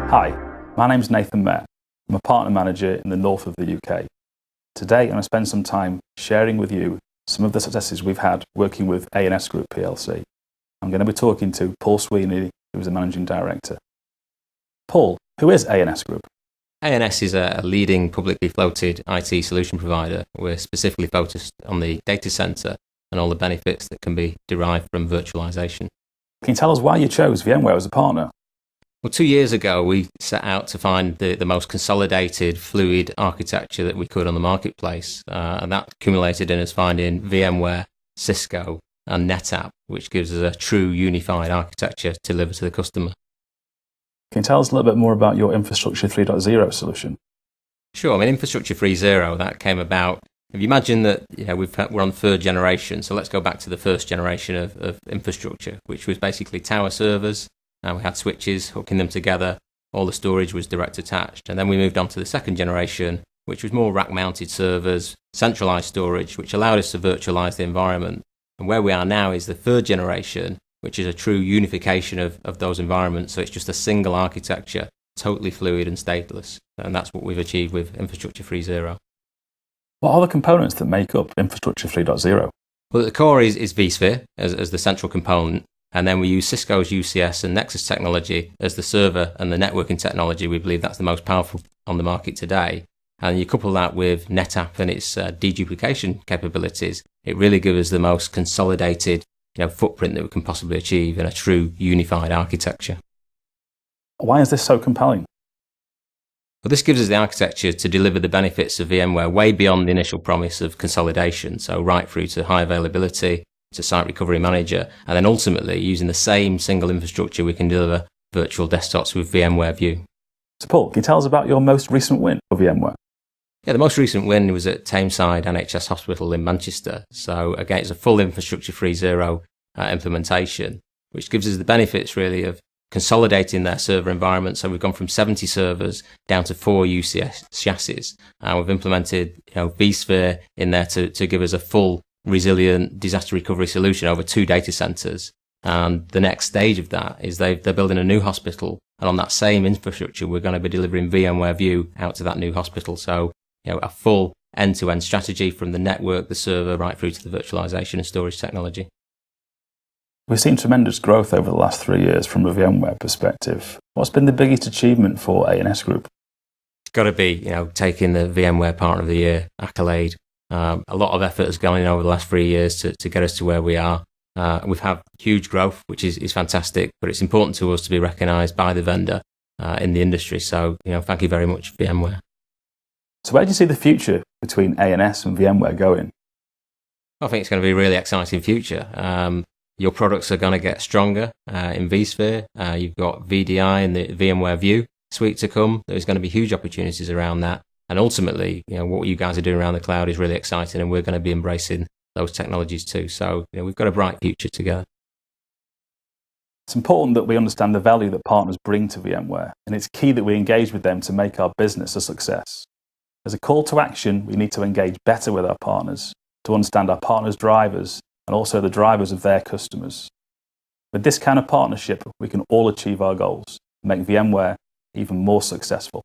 Hi, my name's Nathan Mayer. I'm a partner manager in the north of the UK. Today I'm going to spend some time sharing with you some of the successes we've had working with ANS Group PLC. I'm going to be talking to Paul Sweeney, who is the Managing Director. Paul, who is ANS Group? ANS is a leading publicly floated IT solution provider. We're specifically focused on the data center and all the benefits that can be derived from virtualization. Can you tell us why you chose VMware as a partner? Well, 2 years ago, we set out to find the most consolidated, fluid architecture that we could on the marketplace. And that accumulated in us finding VMware, Cisco, and NetApp, which gives us a true unified architecture to deliver to the customer. Can you tell us a little bit more about your Infrastructure 3.0 solution? Sure. I mean, Infrastructure 3.0, that came about. If you imagine that we're on third generation, so let's go back to the first generation of infrastructure, which was basically tower servers. And we had switches hooking them together. All the storage was direct attached. And then we moved on to the second generation, which was more rack-mounted servers, centralized storage, which allowed us to virtualize the environment. And where we are now is the third generation, which is a true unification of those environments. So it's just a single architecture, totally fluid and stateless. And that's what we've achieved with Infrastructure 3.0. What are the components that make up Infrastructure 3.0? Well, at the core is vSphere as the central component. And then we use Cisco's UCS and Nexus technology as the server and the networking technology. We believe that's the most powerful on the market today. And you couple that with NetApp and its deduplication capabilities, it really gives us the most consolidated footprint that we can possibly achieve in a true unified architecture. Why is this so compelling? Well, this gives us the architecture to deliver the benefits of VMware way beyond the initial promise of consolidation, so right through to high availability, to Site Recovery Manager, and then ultimately using the same single infrastructure we can deliver virtual desktops with VMware View. So Paul, can you tell us about your most recent win for VMware? Yeah, the most recent win was at Tameside NHS Hospital in Manchester. So again, it's a full Infrastructure 3.0 implementation, which gives us the benefits really of consolidating their server environment. So we've gone from 70 servers down to 4 UCS chassis. And we've implemented vSphere in there to give us a full resilient disaster recovery solution over 2 data centers. And the next stage of that is they're building a new hospital. And on that same infrastructure, we're going to be delivering VMware View out to that new hospital. So, a full end-to-end strategy from the network, the server, right through to the virtualization and storage technology. We've seen tremendous growth over the last 3 years from a VMware perspective. What's been the biggest achievement for ANS Group? It's got to be, taking the VMware Partner of the Year accolade. A lot of effort has gone in over the last 3 years to get us to where we are. We've had huge growth, which is fantastic, but it's important to us to be recognised by the vendor in the industry. So, thank you very much, VMware. So where do you see the future between ANS and VMware going? I think it's going to be a really exciting future. Your products are going to get stronger in vSphere. You've got VDI and the VMware View suite to come. There's going to be huge opportunities around that. And ultimately, what you guys are doing around the cloud is really exciting, and we're going to be embracing those technologies too. So, we've got a bright future together. It's important that we understand the value that partners bring to VMware, and it's key that we engage with them to make our business a success. As a call to action, we need to engage better with our partners, to understand our partners' drivers, and also the drivers of their customers. With this kind of partnership, we can all achieve our goals, and make VMware even more successful.